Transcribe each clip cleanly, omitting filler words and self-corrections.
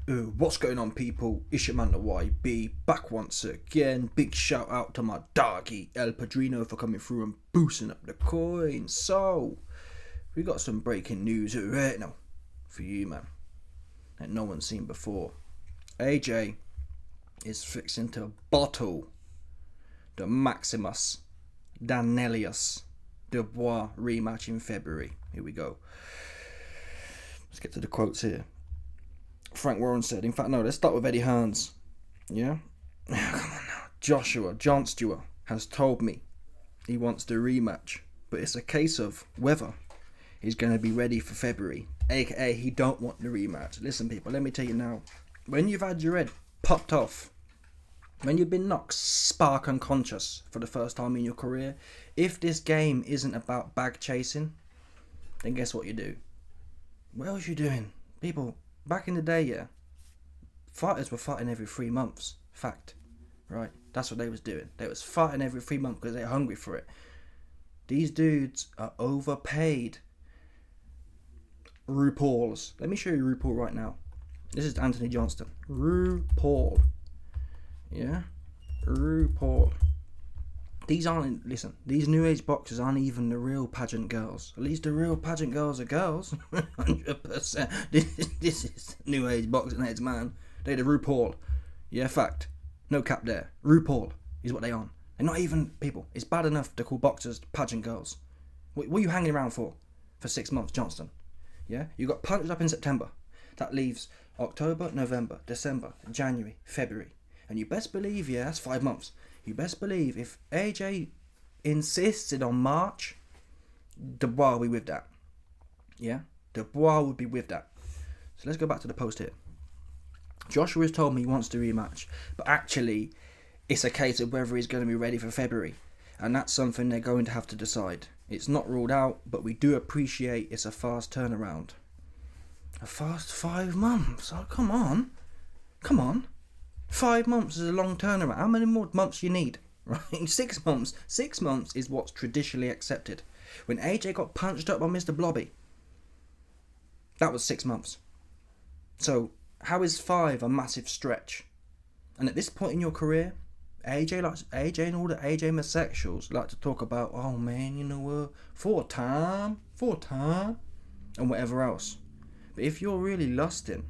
What's going on, people? It's your man the YB back once again. Big shout out to my doggy El Padrino for coming through and boosting up the coin. So we got some breaking news right now for you, man, that no one's seen before. AJ is fixing to bottle the Maximus Danelius Dubois rematch in February. Here we go. Let's get to the quotes here. Frank Warren said, in fact, no, let's start with Eddie Hearns. Yeah? Come on now. Joshua John Stewart has told me he wants the rematch, but it's a case of whether he's going to be ready for February, aka he don't want the rematch. Listen, people, let me tell you now, when you've had your head popped off, when you've been knocked spark unconscious for the first time in your career, if this game isn't about bag chasing, then guess what you do? What else you doing? People, back in the day, yeah, fighters were fighting every 3 months. Fact, right? That's what they was doing. They was fighting every 3 months because they're hungry for it. These dudes are overpaid. RuPaul's. Let me show you RuPaul right now. This is Anthony Johnston. RuPaul. Yeah? RuPaul. These aren't, listen, these new age boxers aren't even the real pageant girls. At least the real pageant girls are girls. 100%. This is new age boxing heads, man. They're the RuPaul. Yeah, fact. No cap there. RuPaul is what they on. They're not even people. It's bad enough to call boxers pageant girls. What are you hanging around for 6 months, Johnston? Yeah? You got punched up in September. That leaves October, November, December, January, February. And you best believe, yeah, that's 5 months. You best believe if AJ insisted on March, Dubois would be with that. Yeah? Dubois would be with that. So let's go back to the post here. Joshua has told me he wants to rematch, but actually it's a case of whether he's going to be ready for February. And that's something they're going to have to decide. It's not ruled out, but we do appreciate it's a fast turnaround. A fast 5 months? Oh, come on. Come on. 5 months is a long turnaround. How many more months you need? Right? 6 months. 6 months is what's traditionally accepted. When AJ got punched up by Mr. Blobby, that was 6 months. So how is 5 a massive stretch? And at this point in your career, AJ and all the AJ homosexuals like to talk about, oh man, you know, 4 time, and whatever else. But if you're really lusting,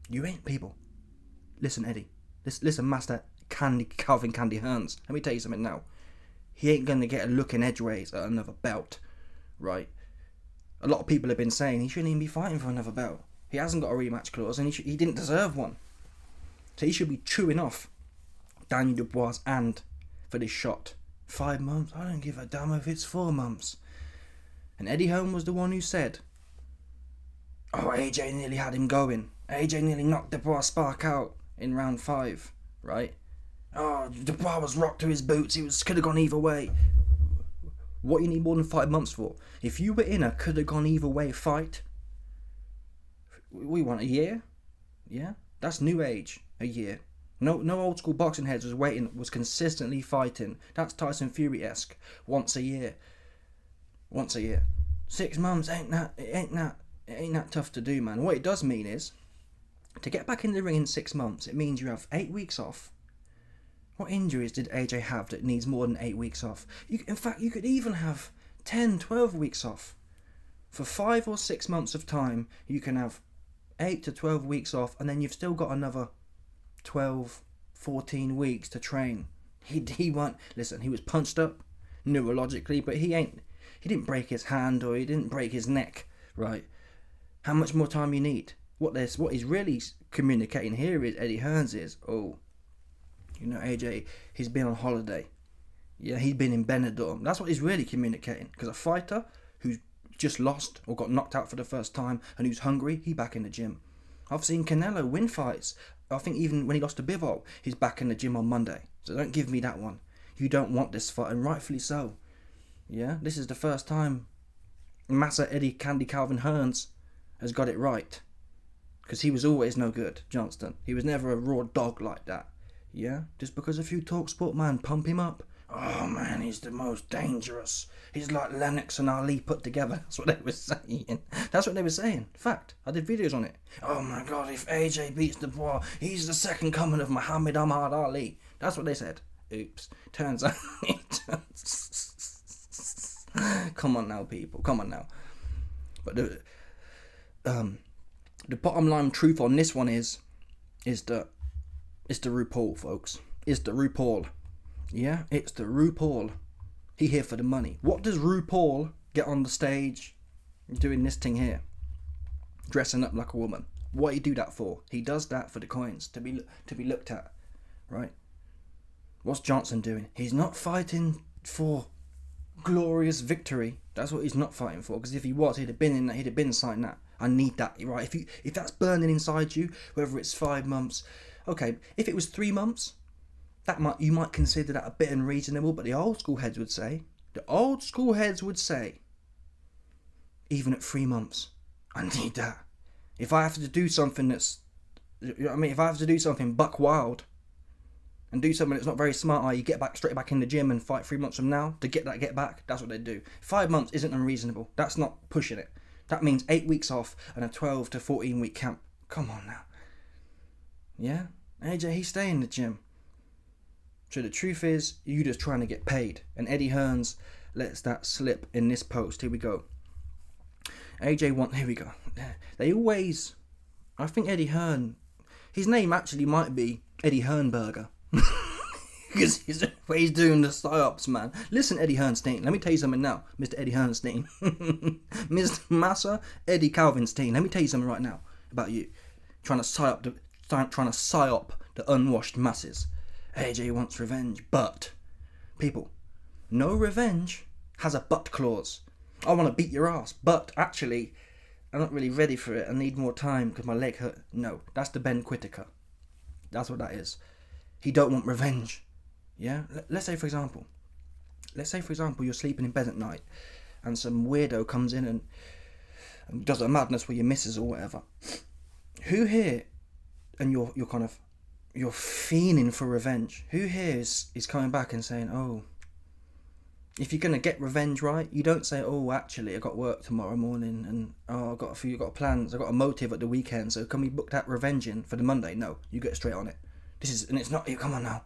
you ain't people. Listen, Eddie. Listen, Master Calvin Candy Hearns. Let me tell you something now. He ain't going to get a look in edgeways at another belt, right? A lot of people have been saying he shouldn't even be fighting for another belt. He hasn't got a rematch clause and he didn't deserve one. So he should be chewing off Daniel Dubois' and for this shot. 5 months? I don't give a damn if it's 4 months. And Eddie Hearn was the one who said, oh, AJ nearly had him going. AJ nearly knocked Dubois' spark out in round 5, right? Oh, Dubois was rocked to his boots. Could have gone either way. What you need more than 5 months for? If you were in a could have gone either way fight, we want a year. Yeah, that's new age. A year. No old school boxing heads was consistently fighting. That's Tyson Fury-esque. Once a year. 6 months ain't that tough to do, man. What it does mean is, to get back in the ring in 6 months, it means you have 8 weeks off. What injuries did AJ have that needs more than 8 weeks off? In fact, you could even have 10, 12 weeks off. For 5 or 6 months of time, you can have 8 to 12 weeks off, and then you've still got another 12, 14 weeks to train. He was punched up neurologically, but he didn't break his hand or he didn't break his neck, right? How much more time you need? What he's really communicating here is Eddie Hearns is, oh, you know, AJ, he's been on holiday. Yeah, he's been in Benidorm. That's what he's really communicating. Because a fighter who's just lost or got knocked out for the first time and who's hungry, he's back in the gym. I've seen Canelo win fights. I think even when he lost to Bivol, he's back in the gym on Monday. So don't give me that one. You don't want this fight, and rightfully so. Yeah, this is the first time Massa Eddie Candy Calvin Hearns has got it right. Because he was always no good, Johnston. He was never a raw dog like that. Yeah? Just because a few TalkSport man pump him up Oh man, he's the most dangerous. He's like Lennox and Ali put together. That's what they were saying. That's what they were saying. Fact. I did videos on it. Oh my god, if AJ beats Dubois, he's the second coming of Muhammad Ahmad Ali. That's what they said. Oops. Turns out. Come on now, people. Come on now. But the bottom line truth on this one is that it's the RuPaul, folks. It's the RuPaul. Yeah, it's the RuPaul. He here for the money. What does RuPaul get on the stage doing this thing here? Dressing up like a woman. What he do that for? He does that for the coins, to be looked at, right? What's Johnson doing? He's not fighting for glorious victory. That's what he's not fighting for. Because if he was, he'd have been signing that. I need that, right? If that's burning inside you, whether it's 5 months, okay. If it was 3 months, you might consider that a bit unreasonable. But the old school heads would say, even at 3 months, I need that. If I have to do something that's, you know what I mean? If I have to do something buck wild and do something that's not very smart, you get straight back in the gym and fight 3 months from now to get back, that's what they do. 5 months isn't unreasonable. That's not pushing it. That means 8 weeks off and a 12 to 14 week camp. Come on now. Yeah? AJ, he's staying in the gym. So the truth is, you just trying to get paid. And Eddie Hearns lets that slip in this post. Here we go. Here we go. They always, I think Eddie Hearn, his name actually might be Eddie Hearnberger. Because he's doing the psyops, man. Listen, Eddie Hearnstein, let me tell you something now, Mr. Eddie Hearnstein. Mr. Massa Eddie Calvinstein, let me tell you something right now about you. Trying to psyop the unwashed masses. AJ wants revenge, but people, no revenge has a but clause. I want to beat your ass, but actually, I'm not really ready for it. I need more time because my leg hurt. No, that's the Ben Whittaker. That's what that is. He don't want revenge. Yeah? Let's say, for example, you're sleeping in bed at night and some weirdo comes in and does a madness with your missus or whatever. Who here, and you're fiending for revenge, who here is coming back and saying, oh, if you're going to get revenge, right, you don't say, oh, actually, I got work tomorrow morning and, oh, I've got plans, I've got a motive at the weekend, so can we book that revenge in for the Monday? No, you get straight on it. And it's not, come on now.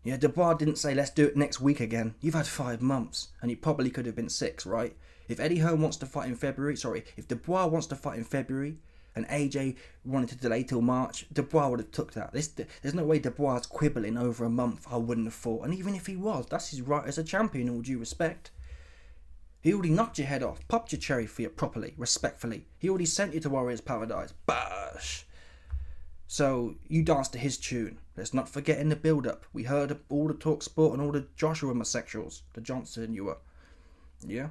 Yeah, Dubois didn't say, let's do it next week again. You've had 5 months, and you probably could have been 6, right? If Dubois wants to fight in February, and AJ wanted to delay till March, Dubois would have took that. There's no way Dubois is quibbling over a month. I wouldn't have thought. And even if he was, that's his right as a champion, all due respect. He already knocked your head off, popped your cherry for you properly, respectfully. He already sent you to Warriors Paradise. Bash! So, you danced to his tune. Let's not forget in the build-up, we heard all the talk sport and all the Joshua homosexuals, the Johnson you were. Yeah?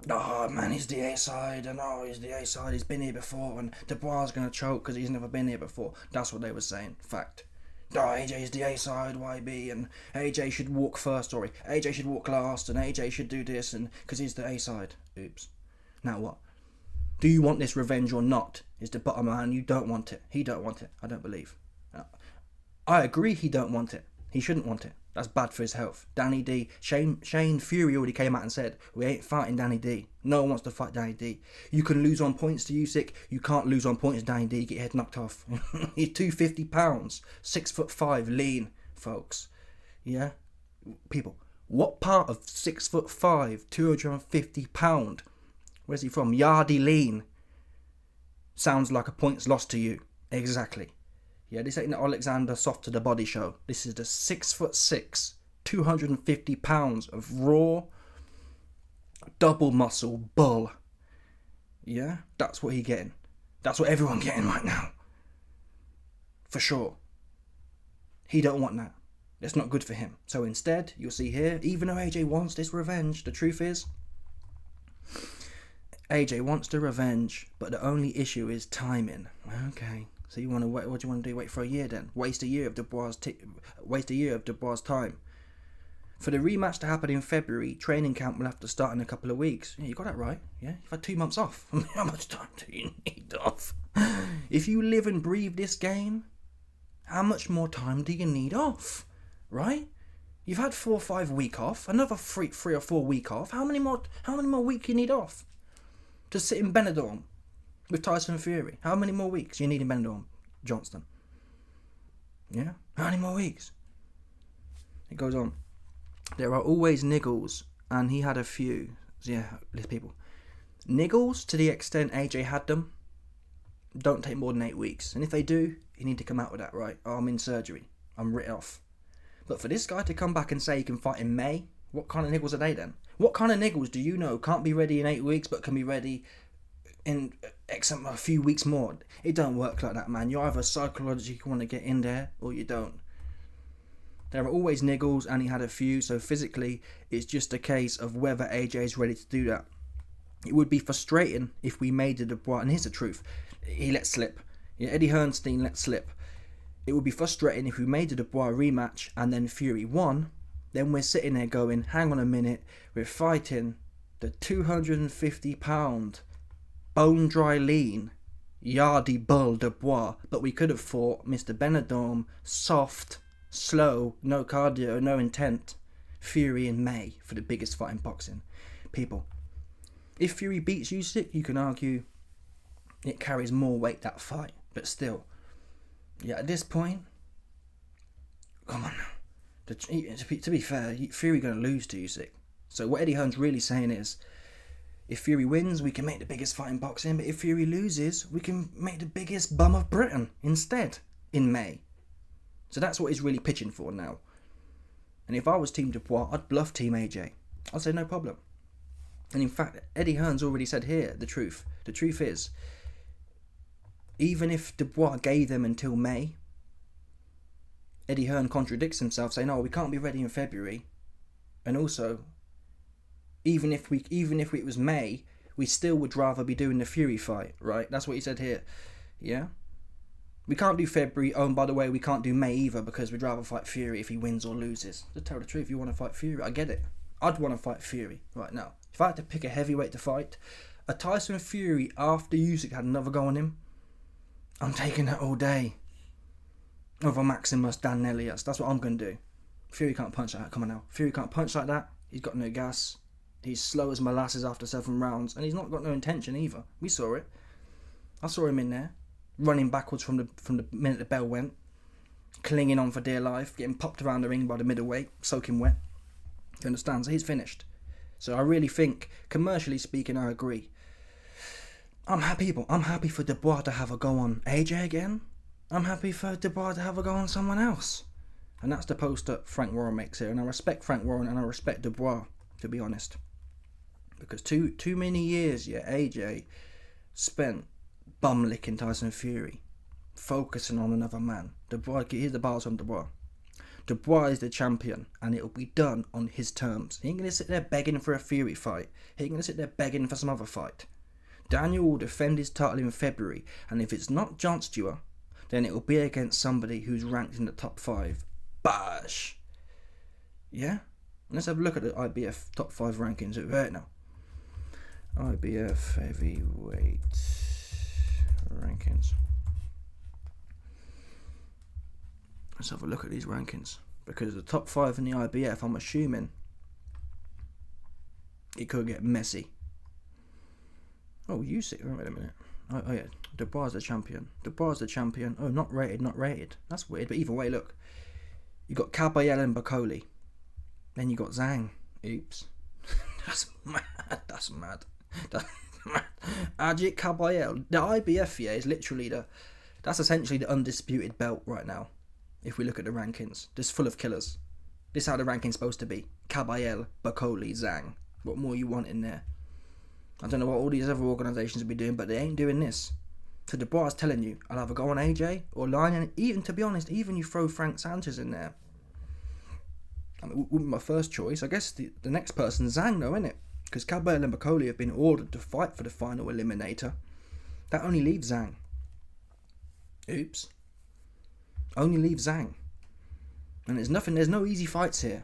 Oh man, he's the A-side, and he's the A-side, he's been here before, and Dubois is going to choke because he's never been here before. That's what they were saying. Fact. AJ's the A-side, YB, and AJ should walk first, AJ should walk last, and AJ should do this, and because he's the A-side. Oops. Now what? Do you want this revenge or not? Is the bottom line. You don't want it. He don't want it. I don't believe. I agree he don't want it. He shouldn't want it. That's bad for his health. Danny D. Shane Fury already came out and said, we ain't fighting Danny D. No one wants to fight Danny D. You can lose on points to Usyk. You can't lose on points to Danny D. Get your head knocked off. He's 250 pounds. 6'5", lean, folks. Yeah? People, what part of 6'5", 250 pound, where's he from? Yardy lean sounds like a points lost to you. Exactly. Yeah, this ain't the Alexander Soft to the Body show. This is the 6'6", 250 pounds of raw, double muscle bull. Yeah, that's what he getting. That's what everyone getting right now. For sure. He don't want that. It's not good for him. So instead, you'll see here, even though AJ wants this revenge, the truth is, AJ wants the revenge, but the only issue is timing. Okay. So you want to wait? What do you want to do? Wait for a year then? Waste a year of Dubois' time. For the rematch to happen in February, training camp will have to start in a couple of weeks. Yeah, you got that right. Yeah, you've had 2 months off. How much time do you need off? If you live and breathe this game, how much more time do you need off? Right? You've had 4 or 5 week off. Another 3 or 4 week off. How many more weeks you need off? To sit in Benidorm with Tyson Fury. How many more weeks you need in Benidorm, Johnston? Yeah? How many more weeks? It goes on. There are always niggles, and he had a few. Yeah, these people. Niggles, to the extent AJ had them, don't take more than 8 weeks. And if they do, you need to come out with that, right? Oh, I'm in surgery. I'm written off. But for this guy to come back and say he can fight in May, what kind of niggles are they then? What kind of niggles do you know can't be ready in 8 weeks but can be ready in a few weeks more? It don't work like that, man. You either psychologically want to get in there or you don't. There are always niggles, and he had a few, so physically it's just a case of whether AJ is ready to do that. It would be frustrating if we made a Dubois, and here's the truth, he let slip. Yeah, Eddie Hearnstein let slip. It would be frustrating if we made a Dubois rematch and then Fury won. Then we're sitting there going, hang on a minute, we're fighting the 250-pound, bone-dry lean, yardy bull Dubois, but we could have fought Mr. Benidorm, soft, slow, no cardio, no intent, Fury in May for the biggest fight in boxing. People, if Fury beats Usyk, you can argue it carries more weight, that fight, but still, yeah, at this point, come on now. To be fair, Fury going to lose to Usyk. So what Eddie Hearn's really saying is, if Fury wins, we can make the biggest fight in boxing, but if Fury loses, we can make the biggest bum of Britain instead in May. So that's what he's really pitching for now. And if I was Team Dubois, I'd bluff Team AJ. I'd say no problem. And in fact, Eddie Hearn's already said here the truth. The truth is, even if Dubois gave them until May, Eddie Hearn contradicts himself, saying, "No, we can't be ready in February." And also, even if it was May, we still would rather be doing the Fury fight, right? That's what he said here. Yeah, we can't do February. Oh, and by the way, we can't do May either because we'd rather fight Fury if he wins or loses. To tell the truth, you want to fight Fury, I get it. I'd want to fight Fury right now. If I had to pick a heavyweight to fight, a Tyson Fury after Usyk had another go on him, I'm taking that all day. Over Maximus Dan Elias. That's what I'm going to do. Fury can't punch like that. Come on now. Fury can't punch like that. He's got no gas. He's slow as molasses after 7 rounds. And he's not got no intention either. We saw it. I saw him in there. Running backwards from the minute the bell went. Clinging on for dear life. Getting popped around the ring by the middleweight. Soaking wet. You understand? So he's finished. So I really think, commercially speaking, I agree. I'm happy for Dubois to have a go on AJ again. I'm happy for Dubois to have a go on someone else. And that's the post that Frank Warren makes here. And I respect Frank Warren and I respect Dubois, to be honest. Because too many years, yeah, AJ spent bum licking Tyson Fury, focusing on another man. Dubois, here's the bars from Dubois. Dubois is the champion, and it'll be done on his terms. He ain't going to sit there begging for a Fury fight. He ain't going to sit there begging for some other fight. Daniel will defend his title in February, and if it's not Jon Stewart, then it will be against somebody who's ranked in the top 5. Bash! Yeah? Let's have a look at the IBF top 5 rankings right now. IBF heavyweight rankings. Let's have a look at these rankings. Because the top 5 in the IBF, I'm assuming it could get messy. Oh, Usyk. Wait a minute. Oh yeah, Dubois the champion. Dubois the champion. Oh, not rated. That's weird. But either way, look. You got Caballero and Bacoli. Then you got Zhang. Oops. That's mad. That's mad. Ajit Caballero. The IBF, yeah, is literally that's essentially the undisputed belt right now. If we look at the rankings, just full of killers. This is how the ranking's supposed to be. Caballero, Bacoli, Zhang. What more you want in there? I don't know what all these other organisations will be doing, but they ain't doing this. So Dubois is telling you, I'll either go on AJ or line, and even, to be honest, even you throw Frank Sanchez in there. I mean, it wouldn't be my first choice. I guess the next person's Zhang, though, isn't it? Because Caballero and Bacoli have been ordered to fight for the final eliminator. That only leaves Zhang. Oops. Only leaves Zhang. And there's no easy fights here.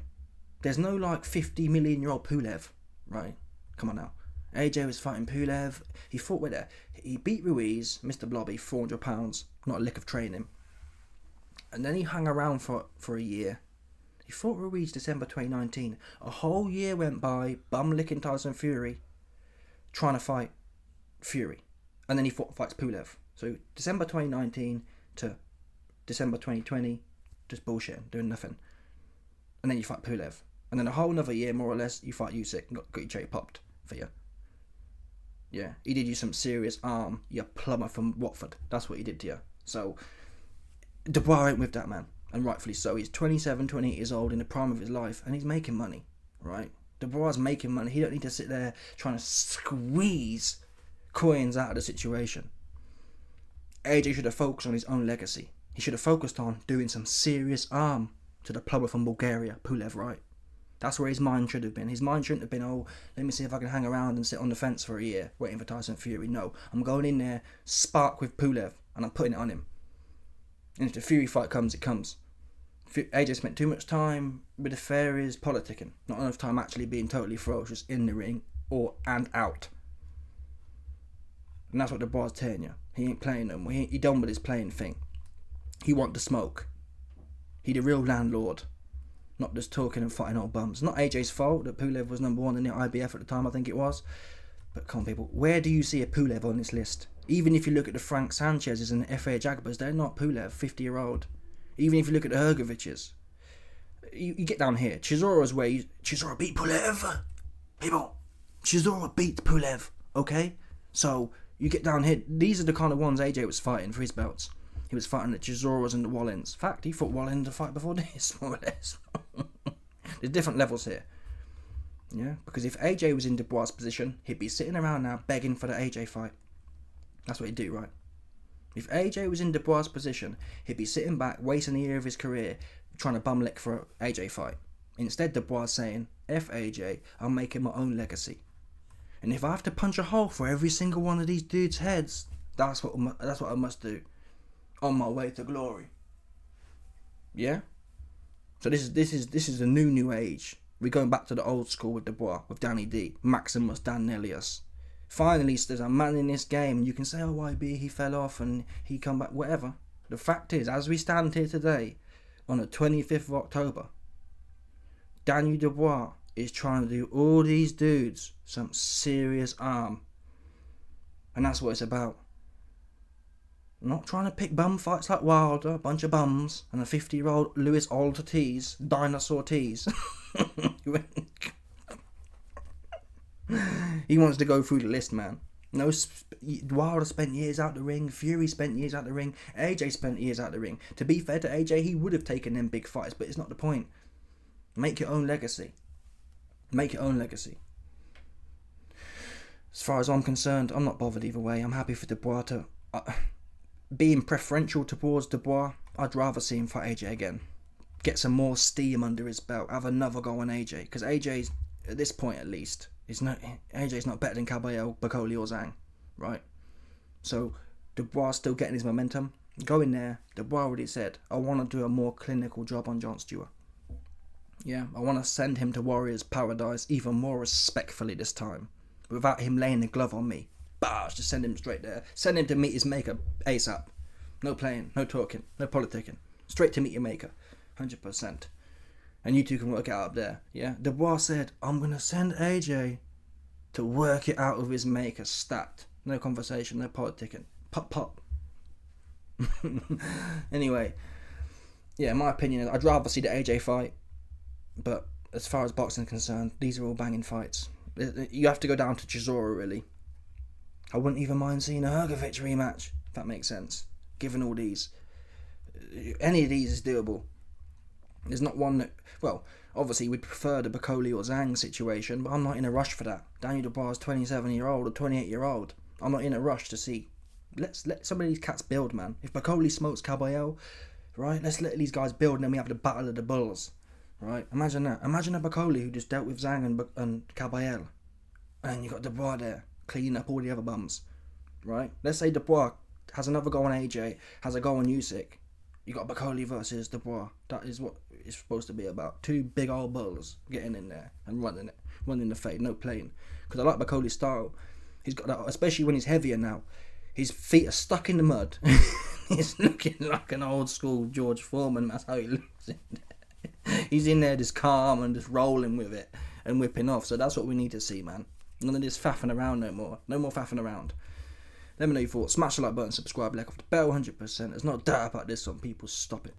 There's no like 50 million year old Pulev, right? Come on now. AJ was fighting Pulev. He fought with her. He beat Ruiz, Mr. Blobby, 400 pounds. Not a lick of training. And then he hung around for a year. You fought Ruiz December 2019. A whole year went by, bum-licking Tyson Fury, trying to fight Fury. And then he fights Pulev. So December 2019 to December 2020, just bullshitting, doing nothing. And then you fight Pulev. And then a whole another year, more or less, you fight Usyk and got your cherry popped for you. Yeah, he did you some serious arm, you plumber from Watford. That's what he did to you. So, Dubois ain't with that, man. And rightfully so. He's 27, 28 years old in the prime of his life, and he's making money, right? Dubois making money. He don't need to sit there trying to squeeze coins out of the situation. AJ should have focused on his own legacy. He should have focused on doing some serious arm to the plumber from Bulgaria, Pulev, right? That's where his mind should have been. His mind shouldn't have been, oh, let me see if I can hang around and sit on the fence for a year waiting for Tyson Fury. No, I'm going in there, spark with Pulev, and I'm putting it on him. And if the Fury fight comes, it comes. AJ spent too much time with the fairies politicking. Not enough time actually being totally ferocious in the ring and out. And that's what Dubois is telling you. He ain't playing them. He done with his playing thing. He want the smoke. He the real landlord. Not just talking and fighting old bums. Not AJ's fault that Pulev was number 1 in the IBF at the time, I think it was. But come on, people, where do you see a Pulev on this list? Even if you look at the Frank Sanchez's and the F.A. Jagbas, they're not Pulev, 50-year-old. Even if you look at the Hrgoviches, you get down here. Chizora's where Chisora beat Pulev. People, Chisora beat Pulev, okay? So, you get down here. These are the kind of ones AJ was fighting for his belts. He was fighting the Chizoras and the Wallins. In fact, he fought Wallin to fight before this, more or less. There's different levels here. Yeah, because if AJ was in Dubois' position, he'd be sitting around now begging for the AJ fight. That's what he'd do, right? If AJ was in Dubois' position, he'd be sitting back, wasting a year of his career, trying to bum lick for an AJ fight. Instead, Dubois saying, F AJ, I'm making my own legacy. And if I have to punch a hole for every single one of these dudes' heads, that's what I must do. On my way to glory. Yeah? So this is a new age. We're going back to the old school with Dubois, with Danny D, Maximus Danelius. Finally, there's a man in this game. You can say, oh, YB, he fell off and he come back, whatever. The fact is, as we stand here today, on the 25th of October, Daniel Dubois is trying to do all these dudes some serious harm. And that's what it's about. I'm not trying to pick bum fights like Wilder, a bunch of bums, and a 50-year-old Louis Ortiz, dinosaur tease. He wants to go through the list, man. No, Wilder spent years out the ring. Fury spent years out the ring. AJ spent years out the ring. To be fair to AJ, he would have taken them big fights, but it's not the point. Make your own legacy. Make your own legacy. As far as I'm concerned, I'm not bothered either way. I'm happy for Dubois to... being preferential towards Dubois, I'd rather see him fight AJ again. Get some more steam under his belt. Have another go on AJ. Because AJ's, at this point at least, AJ's not better than Caballero, Bacoli or Zhang. Right? So, Dubois still getting his momentum. Go in there. Dubois already said, I want to do a more clinical job on Jon Stewart. Yeah, I want to send him to Warriors Paradise even more respectfully this time. Without him laying the glove on me. Bars, just send him straight there. Send him to meet his maker ASAP. No playing, no talking, no politicking. Straight to meet your maker. 100%. And you two can work it out up there. Yeah? Dubois said, I'm going to send AJ to work it out with his maker stat. No conversation, no politicking. Pop, pop. Anyway. Yeah, my opinion is I'd rather see the AJ fight. But as far as boxing is concerned, these are all banging fights. You have to go down to Chisora, really. I wouldn't even mind seeing a Hrgovic rematch, if that makes sense. Given all these. Any of these is doable. There's not one that... Well, obviously we'd prefer the Bacoli or Zhang situation, but I'm not in a rush for that. Daniel Dubois is 27-year-old or 28-year-old. I'm not in a rush to see. Let's let some of these cats build, man. If Bacoli smokes Caballero, right, let's let these guys build and then we have the Battle of the Bulls. Right? Imagine that. Imagine a Bacoli who just dealt with Zhang and Caballero. And you got Dubois there, cleaning up all the other bums. Right? Let's say Dubois has another go on AJ, has a go on Usyk. You got Bacoli versus Dubois. That is what it's supposed to be about. Two big old bulls getting in there and running it. Running the fade, no playing. Because I like Bacoli's style. He's got that, especially when he's heavier now. His feet are stuck in the mud. He's looking like an old school George Foreman. That's how he looks. He's in there just calm and just rolling with it and whipping off. So that's what we need to see, man. None of this faffing around no more. No more faffing around. Let me know your thoughts. Smash the like button, subscribe, like off the bell, 100%. There's no doubt about this one, people. Stop it.